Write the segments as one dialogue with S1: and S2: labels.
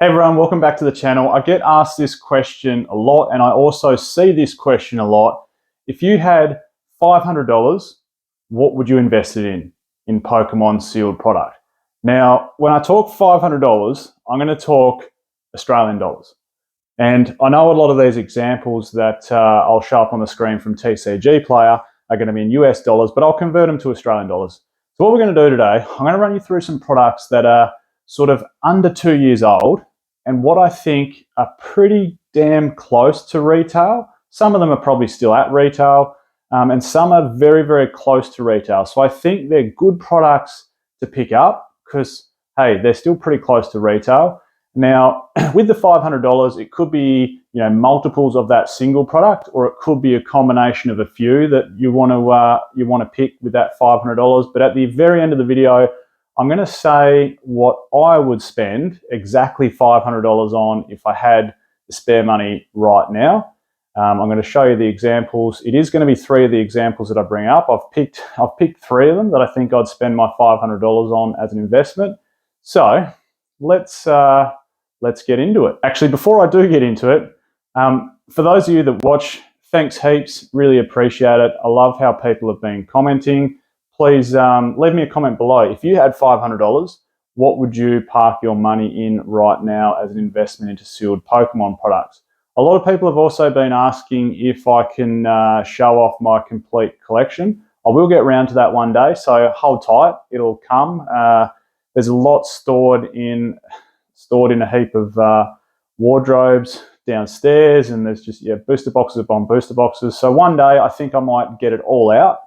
S1: Hey everyone, welcome back to the channel. I get asked this question a lot, and I also see this question a lot. If you had $500, what would you invest it in Pokemon sealed product? Now, when I talk $500, I'm going to talk Australian dollars. And I know a lot of these examples that I'll show up on the screen from TCG Player are going to be in US dollars, but I'll convert them to Australian dollars. So what we're going to do today, I'm going to run you through some products that are sort of under 2 years old, and what I think are pretty damn close to retail. Some of them are probably still at retail, and some are very, very close to retail. So I think they're good products to pick up because, hey, they're still pretty close to retail. Now, with the $500, it could be multiples of that single product, or it could be a combination of a few that you want to pick with that $500. But at the very end of the video, I'm going to say what I would spend exactly $500 on if I had the spare money right now. I'm going to show you the examples. It is going to be 3 of the examples that I bring up. I've picked 3 of them that I think I'd spend my $500 on as an investment. So let's get into it. Actually, before I do get into it, for those of you that watch, thanks heaps. Really appreciate it. I love how people have been commenting. Please leave me a comment below. If you had $500, what would you park your money in right now as an investment into sealed Pokemon products? A lot of people have also been asking if I can show off my complete collection. I will get around to that one day, so hold tight. It'll come. There's a lot stored in a heap of wardrobes downstairs, and there's just booster boxes upon booster boxes. So one day I think I might get it all out.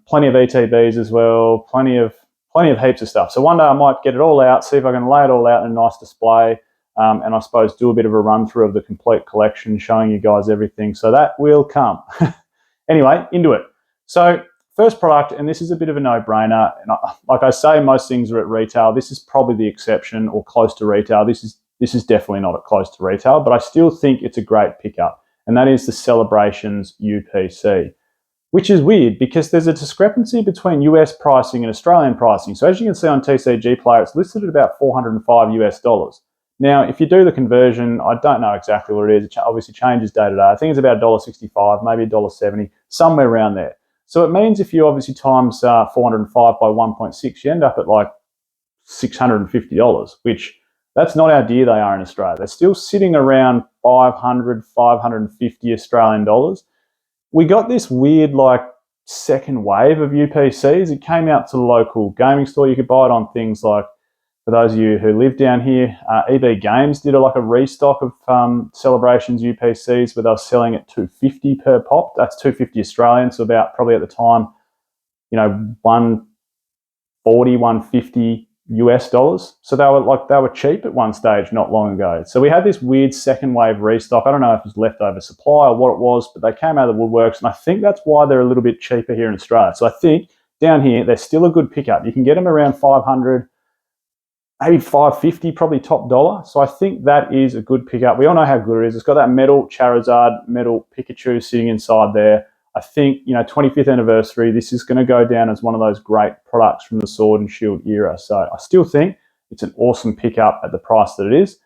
S1: Plenty of ETBs as well, plenty of heaps of stuff. So one day I might get it all out, see if I can lay it all out in a nice display, and I suppose do a bit of a run through of the complete collection, showing you guys everything. So that will come. Anyway, into it. So first product, and this is a bit of a no-brainer. And like I say, most things are at retail. This is probably the exception, or close to retail. This is definitely not at close to retail, but I still think it's a great pickup, and that is the Celebrations UPC. Which is weird because there's a discrepancy between US pricing and Australian pricing. So as you can see on TCG Player, it's listed at about $405 US. Now, if you do the conversion, I don't know exactly what it is. It obviously changes day to day. I think it's about $1.65, maybe $1.70, somewhere around there. So it means if you obviously times 405 by 1.6, you end up at like $650, which that's not how dear they are in Australia. They're still sitting around 500, 550 Australian dollars. We got this weird second wave of UPCs. It came out to the local gaming store. You could buy it on things like, for those of you who live down here, EB Games did a restock of Celebrations UPCs where they were selling at $250 per pop. That's $250 Australian, so about probably at the time, $140, $150 US. So they were cheap at one stage not long ago. So we had this weird second wave restock. I don't know if it was leftover supply or what it was, but they came out of the woodworks, and I think that's why they're a little bit cheaper here in Australia. So I think down here they're still a good pickup. You can get them around 500, maybe 550, probably top dollar. So I think that is a good pickup. We all know how good it is. It's got that metal Charizard, metal Pikachu sitting inside there. I think, 25th anniversary, this is going to go down as one of those great products from the Sword and Shield era. So I still think it's an awesome pickup at the price that it is.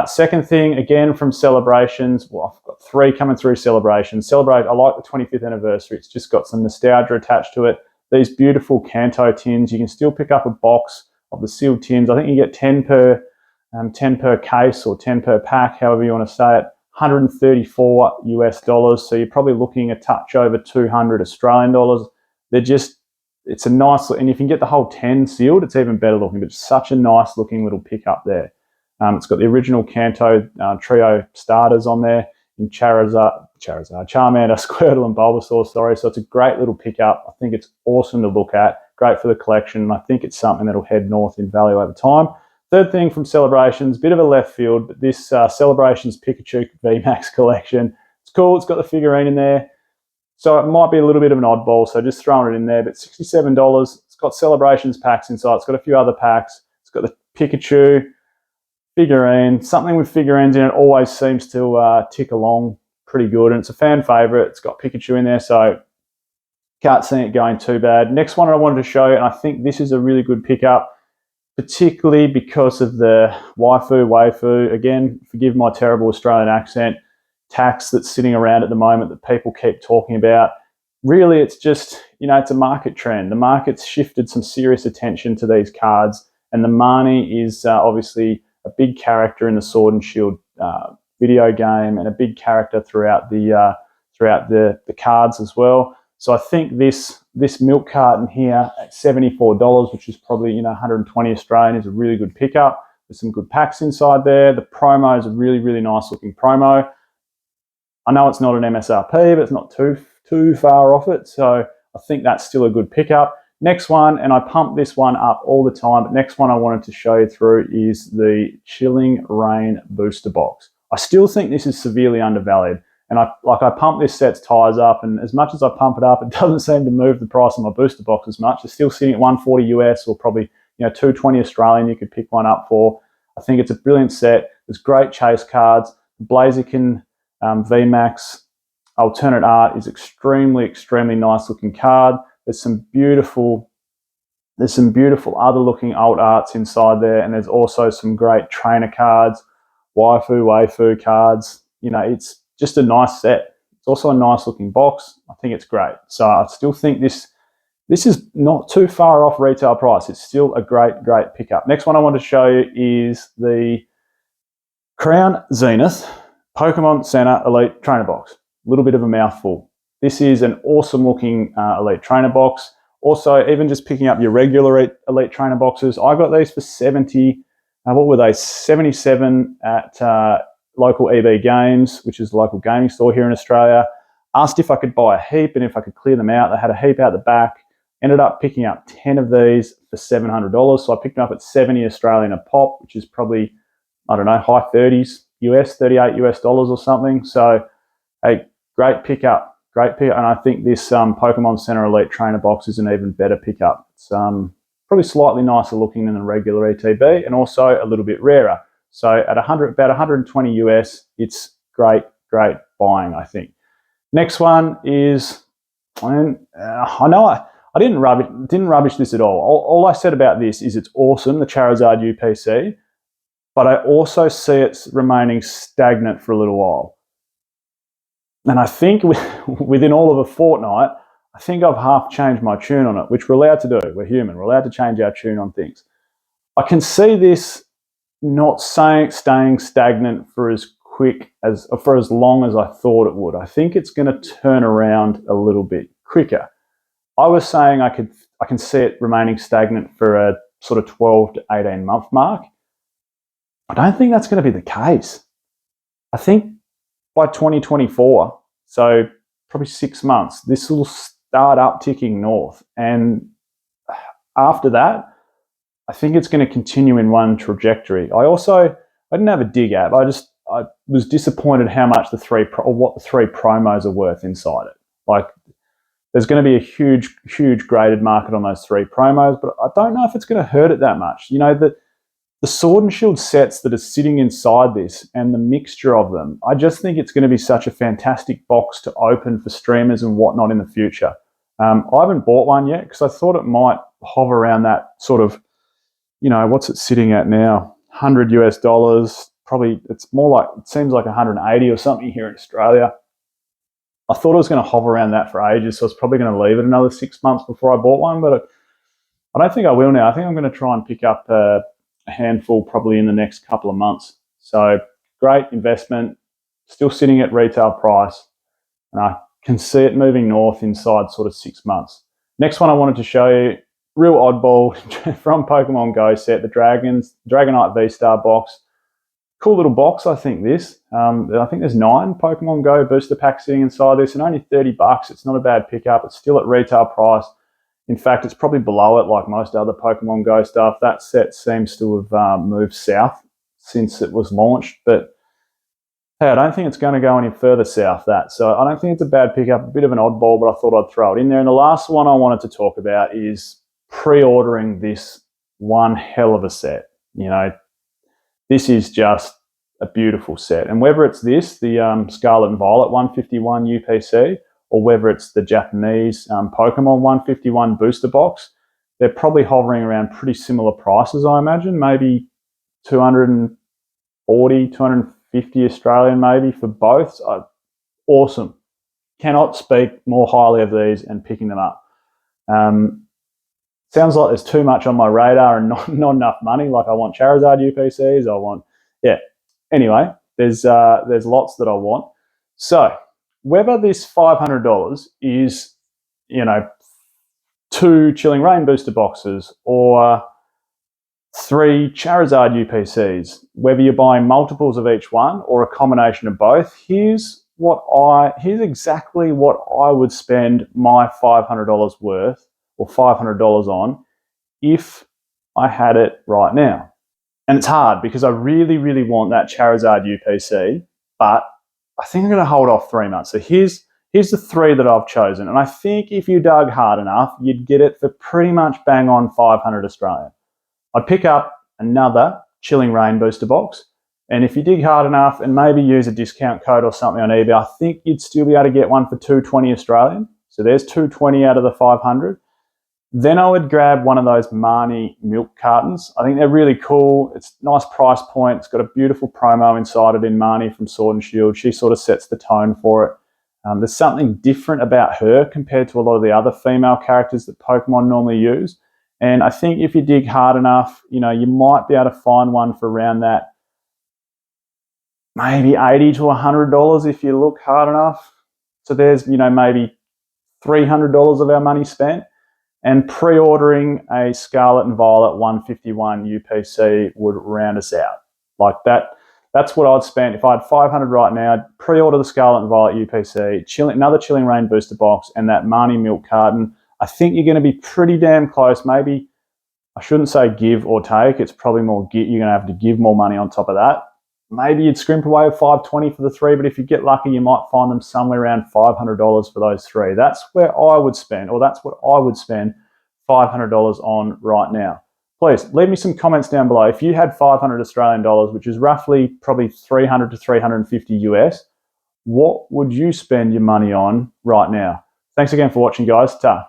S1: Second thing, again, from Celebrations, well, I've got 3 coming through Celebrations. I like the 25th anniversary. It's just got some nostalgia attached to it. These beautiful Kanto Tins. You can still pick up a box of the sealed tins. I think you get 10 per case or 10 per pack, however you want to say it. $134 US. So you're probably looking a touch over 200 Australian dollars. It's a nice, and if you can get the whole 10 sealed, it's even better looking, but it's such a nice looking little pickup there. It's got the original Kanto trio starters on there in Charizard, Charmander, Squirtle, and Bulbasaur, sorry. So it's a great little pickup. I think it's awesome to look at, great for the collection, and I think it's something that'll head north in value over time. Third thing from Celebrations, bit of a left field, but this Celebrations Pikachu Vmax collection, it's cool. It's got the figurine in there. So it might be a little bit of an oddball, so just throwing it in there, but $67. It's got Celebrations packs inside. It's got a few other packs. It's got the Pikachu figurine. Something with figurines in it always seems to tick along pretty good, and it's a fan favorite. It's got Pikachu in there, so can't see it going too bad. Next one I wanted to show you, and I think this is a really good pickup. particularly because of the waifu, again, forgive my terrible Australian accent, tax that's sitting around at the moment that people keep talking about. Really, it's just, it's a market trend. The market's shifted some serious attention to these cards, and the Marnie is obviously a big character in the Sword and Shield video game, and a big character throughout the cards as well. So I think this milk carton here at $74, which is probably 120 Australian, is a really good pickup. There's some good packs inside there. The promo is a really, really nice looking promo. I know it's not an MSRP, but it's not too far off it. So I think that's still a good pickup. Next one, and I pump this one up all the time, but next one I wanted to show you through is the Chilling Reign booster box. I still think this is severely undervalued. And I pump this set's tires up, and as much as I pump it up, it doesn't seem to move the price of my booster box as much. It's still sitting at 140 US, or probably 220 Australian. You could pick one up for. I think it's a brilliant set. There's great chase cards. Blaziken Vmax alternate art is extremely nice looking card. There's some beautiful other looking alt arts inside there, and there's also some great trainer cards, waifu cards. It's just a nice set. It's also a nice looking box. I think it's great. So I still think this is not too far off retail price. It's still a great pickup. Next one I want to show you is the Crown Zenith Pokemon Center Elite Trainer Box. A little bit of a mouthful. This is an awesome looking Elite Trainer Box. Also, even just picking up your regular Elite Trainer boxes, I got these for 70. What were they? 77 at local EB Games, which is the local gaming store here in Australia. Asked if I could buy a heap and if I could clear them out. They had a heap out the back. Ended up picking up 10 of these for $700. So I picked them up at 70 Australian a pop, which is probably, I don't know, high 30s US, 38 US dollars or something. So, hey, great pickup. And I think this Pokemon Center Elite Trainer Box is an even better pickup. It's probably slightly nicer looking than the regular ETB, and also a little bit rarer. So at about 120 US, it's great buying, I think. Next one is, I know I didn't rubbish this at all. All I said about this is it's awesome, the Charizard UPC, but I also see it remaining stagnant for a little while. And I think within all of a fortnight, I think I've half changed my tune on it, which we're allowed to do. We're human. We're allowed to change our tune on things. I can see this not staying stagnant for as long as I thought it would. I think it's going to turn around a little bit quicker. I was saying I can see it remaining stagnant for a sort of 12 to 18 month mark. I don't think that's going to be the case. I think by 2024, so probably 6 months, this will start upticking north. And after that, I think it's going to continue in one trajectory. I didn't have a dig app. I was disappointed how much what the three promos are worth inside it. Like, there's going to be a huge graded market on those three promos, but I don't know if it's going to hurt it that much. The Sword and Shield sets that are sitting inside this and the mixture of them, I just think it's going to be such a fantastic box to open for streamers and whatnot in the future. I haven't bought one yet because I thought it might hover around that sort of, what's it sitting at now? $100 US. Probably it seems like 180 or something here in Australia. I thought it was going to hover around that for ages, so I was probably going to leave it another 6 months before I bought one, but I don't think I will now. I think I'm going to try and pick up a handful probably in the next couple of months. So great investment, still sitting at retail price, and I can see it moving north inside sort of 6 months. Next one I wanted to show you, real oddball from Pokemon Go set, the Dragonite V-Star box. Cool little box, I think this. I think there's 9 Pokemon Go booster packs sitting inside this, and only $30. It's not a bad pickup. It's still at retail price. In fact, it's probably below it like most other Pokemon Go stuff. That set seems to have moved south since it was launched, but hey, I don't think it's going to go any further south, so I don't think it's a bad pickup, a bit of an oddball, but I thought I'd throw it in there. And the last one I wanted to talk about is pre-ordering this one hell of a set. This is just a beautiful set. And whether it's this, the Scarlet and Violet 151 UPC, or whether it's the Japanese Pokemon 151 booster box, they're probably hovering around pretty similar prices, I imagine, maybe 240, 250 Australian maybe for both. So, awesome. Cannot speak more highly of these and picking them up. Sounds like there's too much on my radar and not enough money. Like I want Charizard UPCs. I want, yeah. Anyway, there's lots that I want. So whether this $500 is, 2 Chilling Reign booster boxes or 3 Charizard UPCs, whether you're buying multiples of each one or a combination of both, here's exactly what I would spend my $500 worth or $500 on if I had it right now. And it's hard because I really, really want that Charizard UPC, but I think I'm going to hold off 3 months. So here's the 3 that I've chosen. And I think if you dug hard enough, you'd get it for pretty much bang on 500 Australian. I'd pick up another Chilling Reign booster box. And if you dig hard enough and maybe use a discount code or something on eBay, I think you'd still be able to get one for 220 Australian. So there's 220 out of the 500. Then I would grab one of those Marnie milk cartons. I think they're really cool. It's a nice price point. It's got a beautiful promo inside it in Marnie from Sword and Shield. She sort of sets the tone for it. There's something different about her compared to a lot of the other female characters that Pokemon normally use. And I think if you dig hard enough, you might be able to find one for around that maybe $80 to $100 if you look hard enough. So there's, maybe $300 of our money spent. And pre-ordering a Scarlet and Violet 151 UPC would round us out. Like that's what I'd spend. If I had 500 right now, I'd pre-order the Scarlet and Violet UPC, another Chilling Reign booster box, and that Marnie milk carton. I think you're going to be pretty damn close. Maybe, I shouldn't say give or take. It's probably more you're going to have to give more money on top of that. Maybe you'd scrimp away with $520 for the 3, but if you get lucky, you might find them somewhere around $500 for those 3. That's where I would spend, or that's what I would spend $500 on right now. Please leave me some comments down below. If you had 500 Australian dollars, which is roughly probably 300 to 350 US, what would you spend your money on right now? Thanks again for watching, guys. Ta.